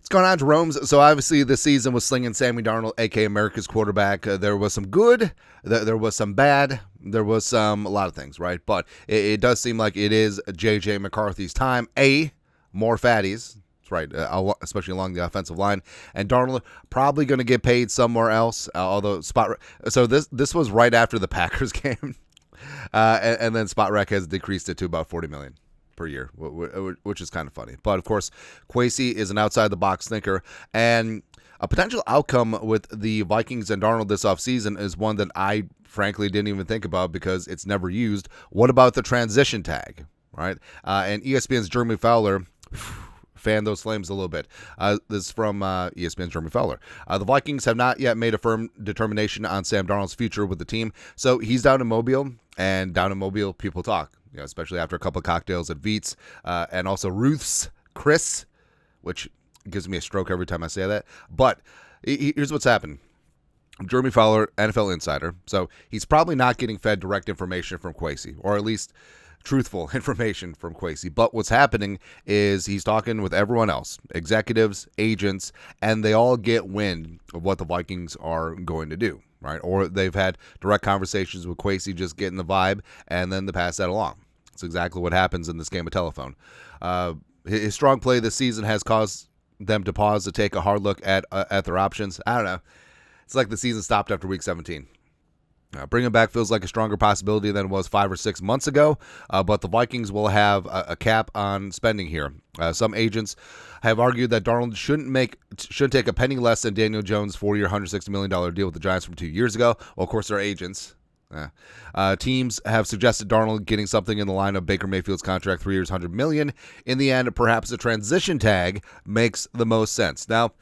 What's going on, Jerome? So obviously this season was slinging Sammy Darnold, a.k.a. America's quarterback. There was some good, there was some bad, there was a lot of things, right? But it does seem like it is J.J. McCarthy's time. More fatties. That's right, especially along the offensive line. And Darnold probably going to get paid somewhere else, although So this was right after the Packers game. And then Spot Rec has decreased it to about $40 million per year, which is kind of funny. But of course, Kwesi is an outside-the-box thinker, and a potential outcome with the Vikings and Darnold this offseason is one that I frankly didn't even think about because it's never used. What about the transition tag, right? And ESPN's Jeremy Fowler fan those flames a little bit. This is from ESPN's Jeremy Fowler. The Vikings have not yet made a firm determination on Sam Darnold's future with the team, so he's down in Mobile, and down in Mobile, people talk. Especially after a couple of cocktails at Veets, and also Ruth's Chris, which gives me a stroke every time I say that. But here's what's happened. Jeremy Fowler, NFL insider, so he's probably not getting fed direct information from Kwesi, or at least truthful information from Kwesi. But what's happening is he's talking with everyone else, executives, agents, and they all get wind of what the Vikings are going to do, right? Or they've had direct conversations with Kwesi, just getting the vibe, and then they pass that along. That's exactly what happens in this game of telephone. His strong play this season has caused them to pause to take a hard look at their options. I don't know. It's like the season stopped after week 17. Bringing him back feels like a stronger possibility than it was 5 or 6 months ago, but the Vikings will have a cap on spending here. Some agents have argued that Darnold shouldn't take a penny less than Daniel Jones' 4-year, $160 million deal with the Giants from 2 years ago. Well, of course, they're agents. Teams have suggested Darnold getting something in the line of Baker Mayfield's contract, 3 years, $100 million. In the end, perhaps a transition tag makes the most sense. Now,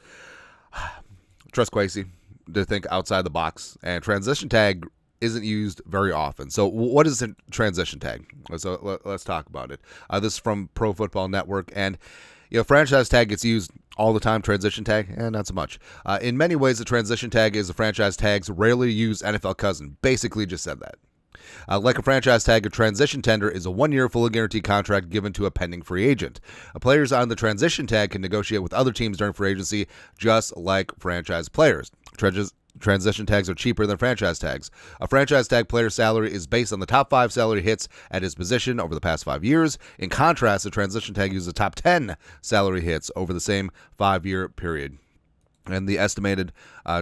trust Kwesi to think outside the box, and transition tag isn't used very often. So what is a transition tag? So let's talk about it. This is from Pro Football Network, and franchise tag gets used all the time. Transition tag, not so much. In many ways, the transition tag is a franchise tag's rarely used NFL cousin. Basically just said that. Like a franchise tag, a transition tender is a 1-year fully guaranteed contract given to a pending free agent. Players on the transition tag can negotiate with other teams during free agency, just like franchise players. Transition tags are cheaper than franchise tags. A franchise tag player's salary is based on the top 5 salary hits at his position over the past 5 years. In contrast, a transition tag uses the top 10 salary hits over the same 5-year period. And the estimated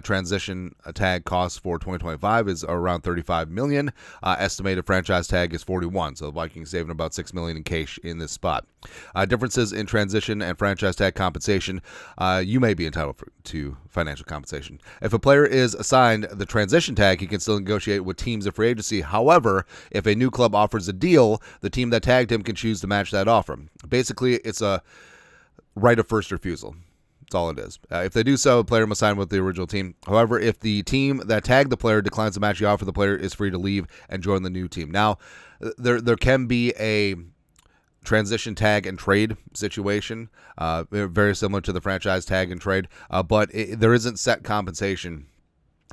transition tag cost for 2025 is around $35 million. Estimated franchise tag is $41 million. So the Vikings saving about $6 million in cash in this spot. Differences in transition and franchise tag compensation. You may be entitled to financial compensation. If a player is assigned the transition tag, he can still negotiate with teams in free agency. However, if a new club offers a deal, the team that tagged him can choose to match that offer. Basically, it's a right of first refusal. That's all it is. If they do so, the player must sign with the original team. However, if the team that tagged the player declines to match the offer, the player is free to leave and join the new team. Now, there can be a transition tag and trade situation, very similar to the franchise tag and trade, but there isn't set compensation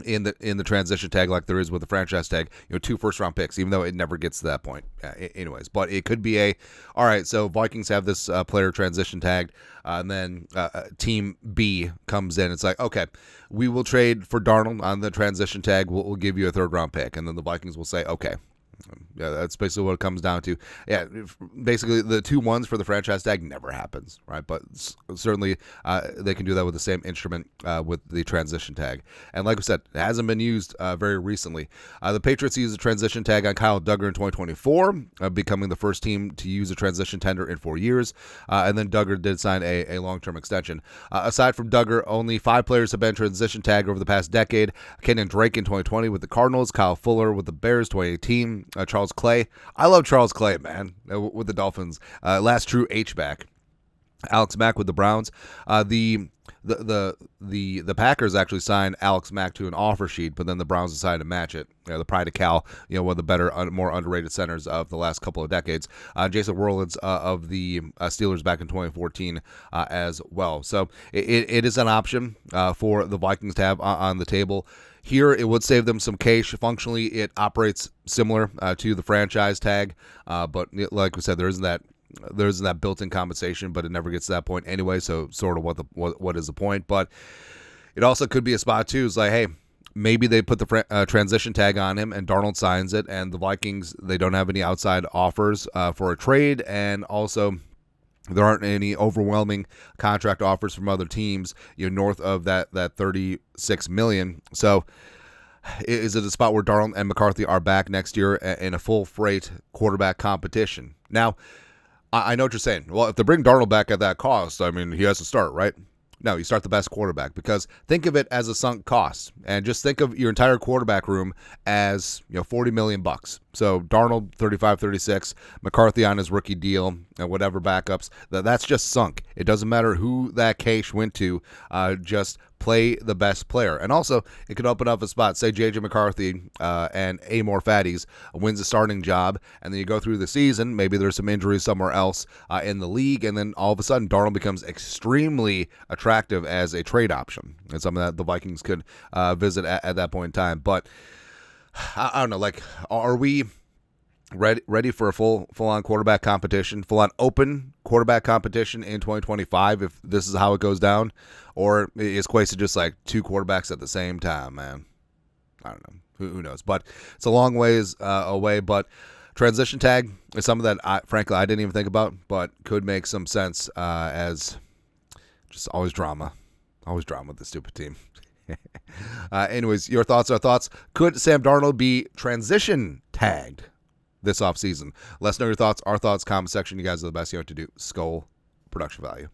in the transition tag like there is with the franchise tag. 2 first-round picks, even though it never gets to that point. Anyways, but it could be all right, so Vikings have this player transition tagged, and then Team B comes in. It's like, okay, we will trade for Darnold on the transition tag. We'll give you a 3rd-round pick, and then the Vikings will say, okay. Yeah, that's basically what it comes down to. Yeah, basically the 2 ones for the franchise tag never happens, right? But certainly they can do that with the same instrument with the transition tag. And like I said, it hasn't been used very recently. The Patriots used a transition tag on Kyle Duggar in 2024, becoming the first team to use a transition tender in 4 years. And then Duggar did sign a long-term extension. Aside from Duggar, only 5 players have been transition tagged over the past decade. Kenyon Drake in 2020 with the Cardinals, Kyle Fuller with the Bears 2018, Charles Clay. I love Charles Clay, man, with the Dolphins. Last true H-back. Alex Mack with the Browns. The Packers actually signed Alex Mack to an offer sheet, but then the Browns decided to match it. The pride of Cal, one of the better, more underrated centers of the last couple of decades. Jason Werlitz of the Steelers back in 2014 as well. So it is an option for the Vikings to have on the table. Here, it would save them some cash. Functionally, it operates similar to the franchise tag, but like we said, there isn't that there's that built-in compensation, but it never gets to that point anyway. So sort of what is the point? But it also could be a spot too. It's like, hey, maybe they put the transition tag on him and Darnold signs it, and the Vikings, they don't have any outside offers for a trade, and also there aren't any overwhelming contract offers from other teams, north of that $36 million. So is it a spot where Darnold and McCarthy are back next year in a full freight quarterback competition? Now, I know what you're saying. Well, if they bring Darnold back at that cost, I mean, he has to start, right? No, you start the best quarterback, because think of it as a sunk cost, and just think of your entire quarterback room as $40 million. So Darnold 35, 36, McCarthy on his rookie deal, and whatever backups. That's just sunk. It doesn't matter who that cash went to. Just play the best player. And also, it could open up a spot. Say J.J. McCarthy and Amor Fatties wins a starting job, and then you go through the season. Maybe there's some injuries somewhere else in the league, and then all of a sudden, Darnold becomes extremely attractive as a trade option. It's something that the Vikings could visit at that point in time. But I don't know. Like, are we ready for a full-on quarterback competition, full-on open quarterback competition in 2025 if this is how it goes down? Or is Kwesi just like two quarterbacks at the same time, man? I don't know. Who knows? But it's a long ways away. But transition tag is something that, frankly, I didn't even think about, but could make some sense as just always drama. Always drama with the stupid team. Anyways, your thoughts are thoughts. Could Sam Darnold be transition tagged this offseason? Let us know your thoughts. Our thoughts, comment section. You guys are the best. You know what to do. Skull production value.